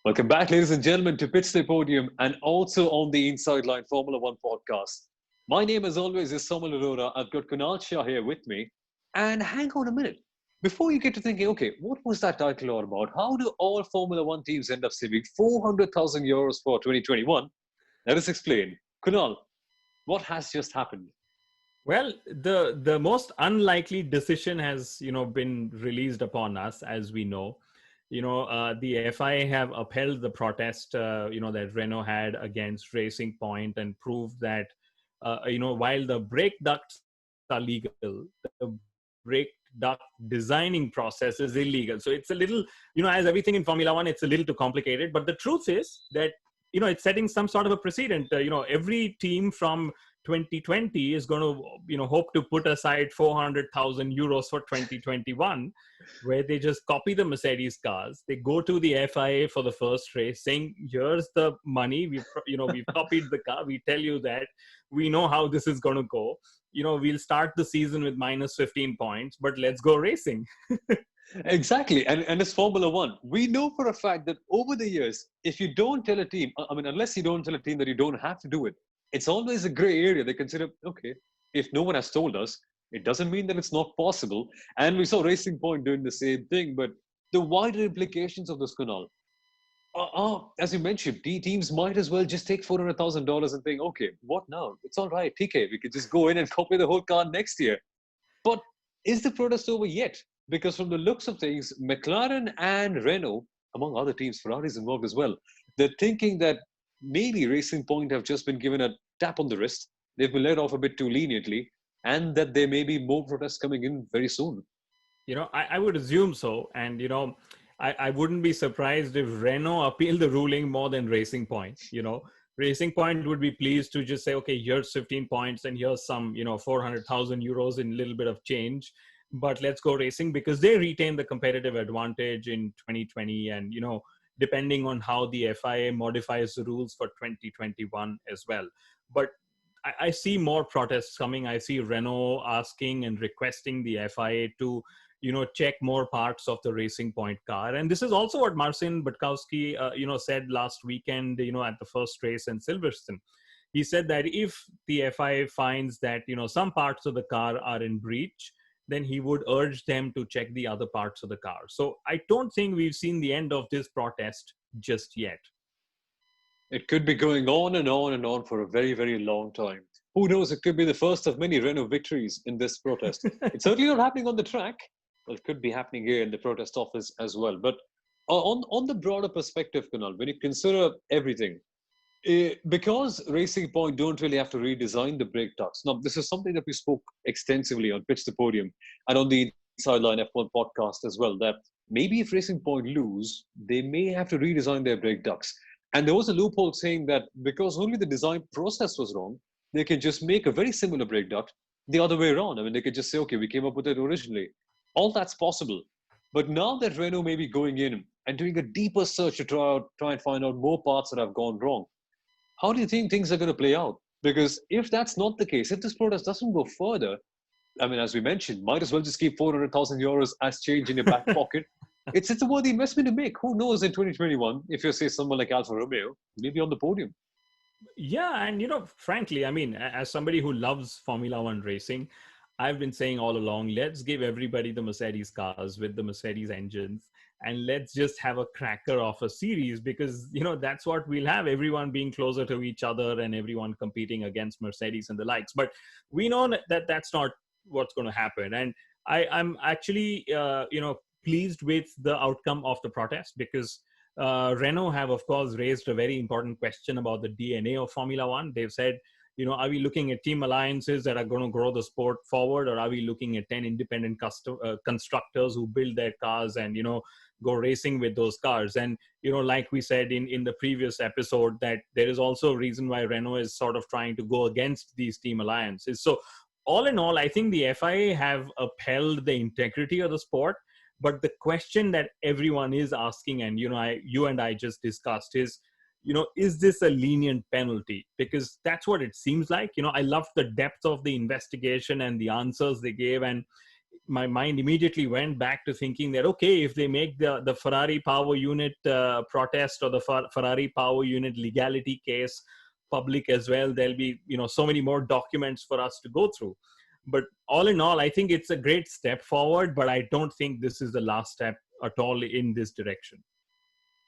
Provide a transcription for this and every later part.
Welcome back, ladies and gentlemen, to Pits To Podium and also on the Inside Line Formula One podcast. My name, as always, is Soumil Arora. I've got Kunal Shah here with me. And hang on a minute. Before you get to thinking, okay, what was that title all about? How do all Formula One teams end up saving 400,000 euros for 2021? Let us explain. Kunal, what has just happened? Well, the most unlikely decision has been released upon us, as we know. The FIA have upheld the protest that Renault had against Racing Point and proved that while the brake ducts are legal, the brake duct designing process is illegal. So it's a little, as everything in Formula One, it's a little too complicated. But the truth is that it's setting some sort of a precedent. Every team from 2020 is going to hope to put aside 400,000 euros for 2021, where they just copy the Mercedes cars. They go to the FIA for the first race saying, here's the money, we've copied the car, we tell you that we know how this is going to go. We'll start the season with minus 15 points, but let's go racing. Exactly. And it's Formula One. We know for a fact that over the years, if you don't tell a team, unless you don't tell a team that you don't have to do it, it's always a gray area. They consider, okay, if no one has told us, it doesn't mean that it's not possible. And we saw Racing Point doing the same thing. But the wider implications of this, Kunal, as you mentioned, teams might as well just take $400,000 and think, okay, what now? It's all right, TK. We could just go in and copy the whole car next year. But is the protest over yet? Because from the looks of things, McLaren and Renault, among other teams, Ferrari's involved as well, they're thinking that maybe Racing Point have just been given a tap on the wrist. They've been let off a bit too leniently, and that there may be more protests coming in very soon. I would assume so. And, I wouldn't be surprised if Renault appealed the ruling more than Racing Point. Racing Point would be pleased to just say, okay, here's 15 points and here's some, 400,000 euros in a little bit of change. But let's go racing, because they retain the competitive advantage in 2020 and, depending on how the FIA modifies the rules for 2021 as well. But I see more protests coming. I see Renault asking and requesting the FIA to, check more parts of the Racing Point car. And this is also what Marcin Budkowski, said last weekend, at the first race in Silverstone. He said that if the FIA finds that, some parts of the car are in breach, then he would urge them to check the other parts of the car. So I don't think we've seen the end of this protest just yet. It could be going on and on and on for a very, very long time. Who knows? It could be the first of many Renault victories in this protest. It's certainly not happening on the track. Well, it could be happening here in the protest office as well. But on the broader perspective, Kunal, when you consider everything, because Racing Point don't really have to redesign the brake ducts. Now, this is something that we spoke extensively on Pits To Podium and on the Sideline F1 podcast as well, that maybe if Racing Point lose, they may have to redesign their brake ducts. And there was a loophole saying that because only the design process was wrong, they could just make a very similar brake duct the other way around. They could just say, okay, we came up with it originally. All that's possible. But now that Renault may be going in and doing a deeper search to try and find out more parts that have gone wrong, how do you think things are going to play out? Because if that's not the case, if this protest doesn't go further, as we mentioned, might as well just keep 400,000 euros as change in your back pocket. It's a worthy investment to make. Who knows in 2021, if you say someone like Alfa Romeo, maybe on the podium. Yeah, and frankly, as somebody who loves Formula One racing, I've been saying all along, let's give everybody the Mercedes cars with the Mercedes engines, and let's just have a cracker of a series, because, that's what we'll have, everyone being closer to each other and everyone competing against Mercedes and the likes. But we know that that's not what's going to happen. And I'm actually, pleased with the outcome of the protest, because Renault have, of course, raised a very important question about the DNA of Formula One. They've said, are we looking at team alliances that are going to grow the sport forward, or are we looking at 10 independent constructors who build their cars and, go racing with those cars? And, like we said in the previous episode, that there is also a reason why Renault is sort of trying to go against these team alliances. So all in all, I think the FIA have upheld the integrity of the sport. But the question that everyone is asking, and, you and I just discussed, is this a lenient penalty? Because that's what it seems like. I loved the depth of the investigation and the answers they gave. And my mind immediately went back to thinking that, okay, if they make the Ferrari power unit protest or the Ferrari power unit legality case public as well, there'll be, so many more documents for us to go through. But all in all, I think it's a great step forward, but I don't think this is the last step at all in this direction.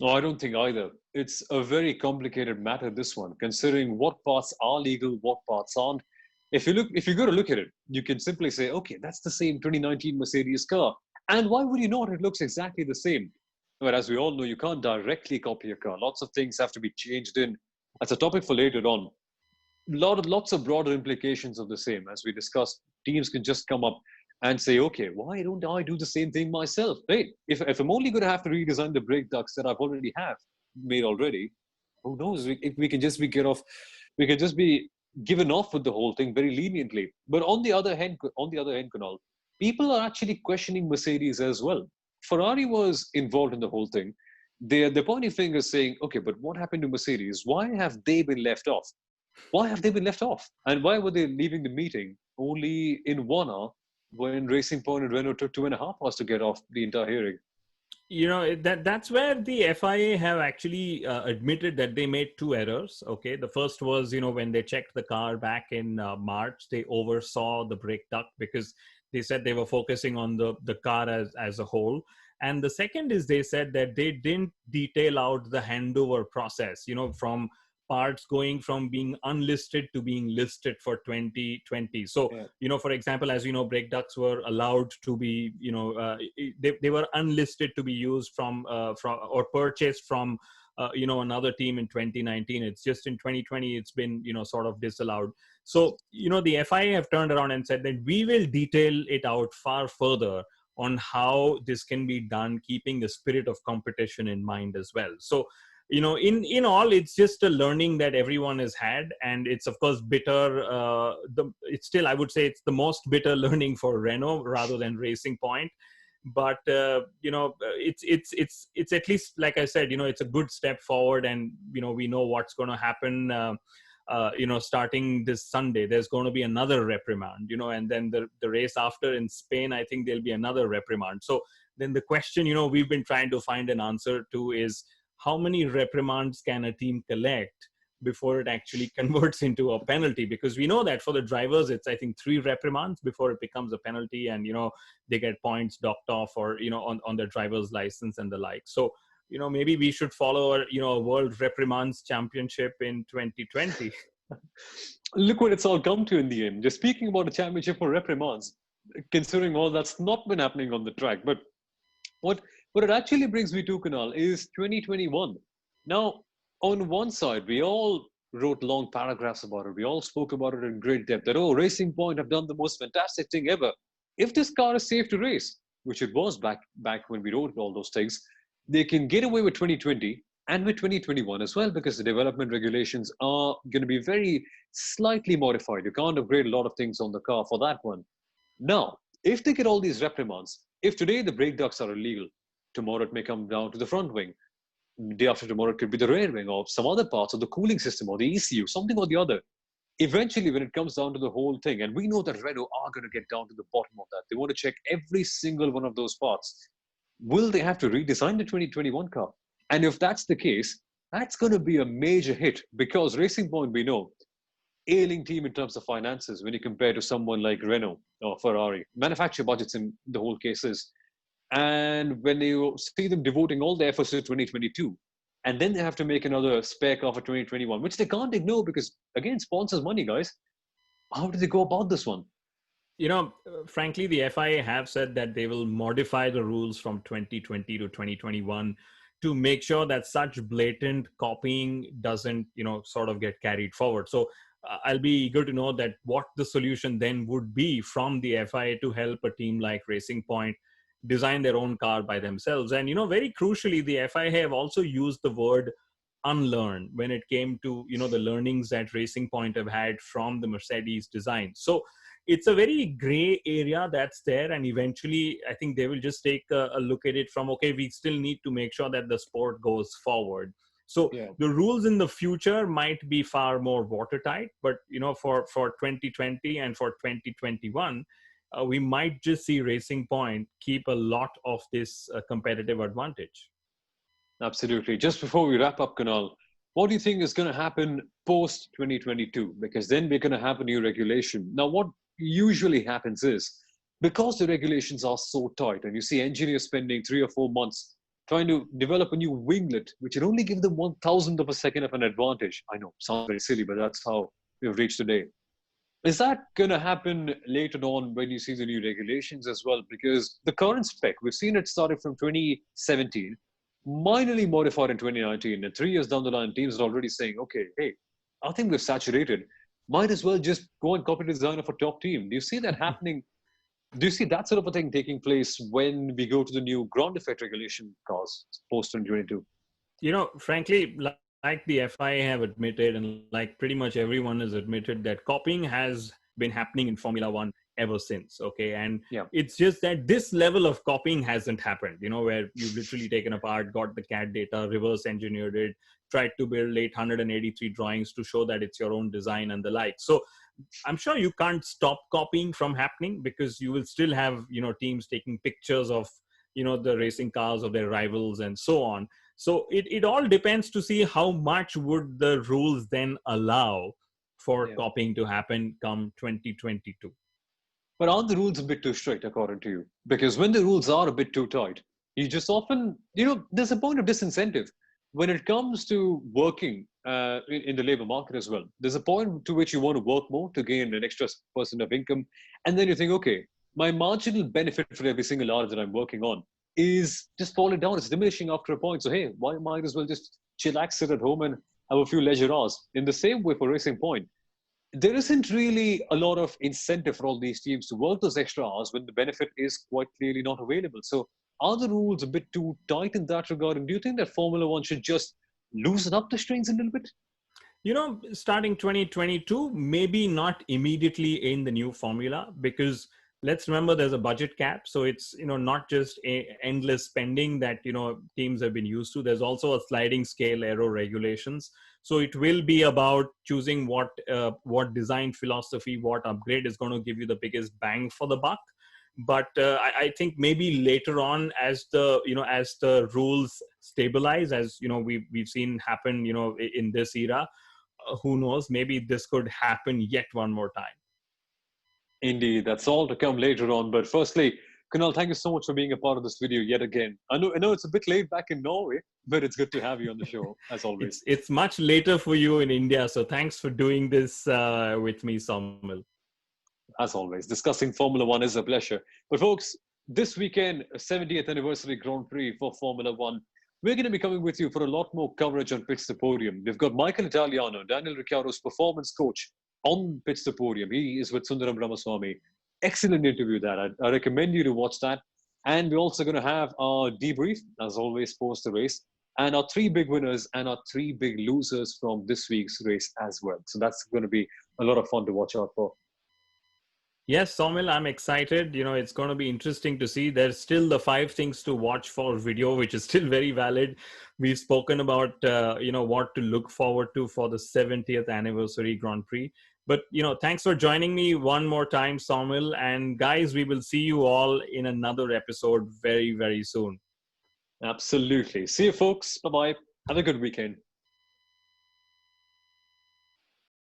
No, I don't think either. It's a very complicated matter, this one, considering what parts are legal, what parts aren't. If you go to look at it, you can simply say, okay, that's the same 2019 Mercedes car. And why would you not? It looks exactly the same. But as we all know, you can't directly copy a car. Lots of things have to be changed in. That's a topic for later on. Lots of broader implications of the same. As we discussed, teams can just come up and say, okay, why don't I do the same thing myself? Hey, if I'm only going to have to redesign the brake ducts that I've already have made already, who knows? If we can just be we can just be given off with the whole thing very leniently. But on the other hand, Kunal, people are actually questioning Mercedes as well. Ferrari was involved in the whole thing. They're pointing fingers saying, okay, but what happened to Mercedes? Why have they been left off? Why have they been left off? And why were they leaving the meeting only in 1 hour when Racing Point and Renault took 2.5 hours to get off the entire hearing? That's where the FIA have actually admitted that they made two errors. Okay, the first was, when they checked the car back in March, they oversaw the brake duct because they said they were focusing on the car as a whole. And the second is they said that they didn't detail out the handover process, from parts going from being unlisted to being listed for 2020. So, Yeah. for example, as you know, brake ducts were allowed to be, they were unlisted to be used from or purchased from, another team in 2019. It's just in 2020, it's been, sort of disallowed. So, the FIA have turned around and said that we will detail it out far further on how this can be done, keeping the spirit of competition in mind as well. So, in all, it's just a learning that everyone has had, and it's of course bitter. It's still, I would say, it's the most bitter learning for Renault rather than Racing Point. But it's at least, like I said, it's a good step forward, and we know what's going to happen. Starting this Sunday, there's going to be another reprimand, and then the race after in Spain, I think there'll be another reprimand. So then the question, we've been trying to find an answer to is, how many reprimands can a team collect before it actually converts into a penalty? Because we know that for the drivers, it's, I think, 3 reprimands before it becomes a penalty, and, they get points docked off, or, on their driver's license and the like. So, maybe we should follow a World Reprimands Championship in 2020. Look what it's all come to in the end. Just speaking about a championship for reprimands, considering all that's not been happening on the track. But what it actually brings me to, Kunal, is 2021. Now, on one side, we all wrote long paragraphs about it. We all spoke about it in great depth. That, oh, Racing Point have done the most fantastic thing ever. If this car is safe to race, which it was back when we wrote all those things, they can get away with 2020 and with 2021 as well, because the development regulations are going to be very slightly modified. You can't upgrade a lot of things on the car for that one. Now, if they get all these reprimands, if today the brake ducts are illegal, tomorrow it may come down to the front wing. Day after tomorrow it could be the rear wing or some other parts of the cooling system or the ECU, something or the other. Eventually, when it comes down to the whole thing, and we know that Renault are going to get down to the bottom of that, they want to check every single one of those parts. Will they have to redesign the 2021 car? And if that's the case, that's going to be a major hit, because Racing Point, we know, ailing team in terms of finances when you compare to someone like Renault or Ferrari. Manufacturer budgets in the whole case is. And when you see them devoting all their efforts to 2022, and then they have to make another spare car for 2021, which they can't ignore because, again, sponsors money, guys. How do they go about this one? Frankly, the FIA have said that they will modify the rules from 2020 to 2021 to make sure that such blatant copying doesn't, sort of get carried forward. So I'll be eager to know that what the solution then would be from the FIA to help a team like Racing Point design their own car by themselves. And, very crucially, the FIA have also used the word unlearn when it came to, the learnings that Racing Point have had from the Mercedes design. So it's a very gray area that's there. And eventually, I think they will just take a look at it from, okay, we still need to make sure that the sport goes forward. So the rules in the future might be far more watertight, but, for 2020 and for 2021, we might just see Racing Point keep a lot of this competitive advantage. Absolutely. Just before we wrap up, Kunal, what do you think is going to happen post 2022? Because then we're going to have a new regulation. Now, what usually happens is because the regulations are so tight, and you see engineers spending 3 or 4 months trying to develop a new winglet, which will only give them 1,000th of a second of an advantage. I know, sounds very silly, but that's how we've reached today. Is that going to happen later on when you see the new regulations as well? Because the current spec, we've seen it started from 2017, minorly modified in 2019, and 3 years down the line, teams are already saying, okay, hey, I think we're saturated. Might as well just go and copy the design of a top team. Do you see that happening? Do you see that sort of a thing taking place when we go to the new ground effect regulation cars post 2022? Frankly, like the FIA have admitted, and like pretty much everyone has admitted, that copying has been happening in Formula One ever since. Okay. And it's just that this level of copying hasn't happened, where you've literally taken apart, got the CAD data, reverse engineered it, tried to build 883 drawings to show that it's your own design and the like. So I'm sure you can't stop copying from happening, because you will still have, teams taking pictures of, the racing cars of their rivals and so on. So it all depends to see how much would the rules then allow for copying to happen come 2022. But aren't the rules a bit too strict, according to you? Because when the rules are a bit too tight, you just often, there's a point of disincentive. When it comes to working in the labor market as well, there's a point to which you want to work more to gain an extra percent of income. And then you think, okay, my marginal benefit for every single hour that I'm working on is just falling down. It's diminishing after a point. So, hey, why might as well just chillax, sit at home and have a few leisure hours? In the same way for Racing Point, there isn't really a lot of incentive for all these teams to work those extra hours when the benefit is quite clearly not available. So are the rules a bit too tight in that regard? And do you think that Formula One should just loosen up the strings a little bit? Starting 2022, maybe not immediately in the new formula, because let's remember there's a budget cap. So it's, not just endless spending that, teams have been used to. There's also a sliding scale aero regulations. So it will be about choosing what design philosophy, what upgrade is going to give you the biggest bang for the buck. But I think maybe later on, as the rules stabilize, as we've seen happen, in this era, who knows? Maybe this could happen yet one more time. Indeed, that's all to come later on. But firstly, Kunal, thank you so much for being a part of this video yet again. I know it's a bit late back in Norway, but it's good to have you on the show, as always. It's much later for you in India, so thanks for doing this with me, Soumil. As always, discussing Formula One is a pleasure. But folks, this weekend, 70th anniversary Grand Prix for Formula One. We're going to be coming with you for a lot more coverage on Pits to Podium. We've got Michael Italiano, Daniel Ricciardo's performance coach, on Pits to Podium. He is with Sundaram Ramaswamy. Excellent interview that. I recommend you to watch that. And we're also going to have our debrief, as always, post the race, and our 3 big winners and our 3 big losers from this week's race as well. So that's going to be a lot of fun to watch out for. Yes, Soumil, I'm excited. It's going to be interesting to see. There's still the 5 things to watch for video, which is still very valid. We've spoken about, what to look forward to for the 70th anniversary Grand Prix. But, thanks for joining me one more time, Soumil. And guys, we will see you all in another episode very, very soon. Absolutely. See you, folks. Bye-bye. Have a good weekend.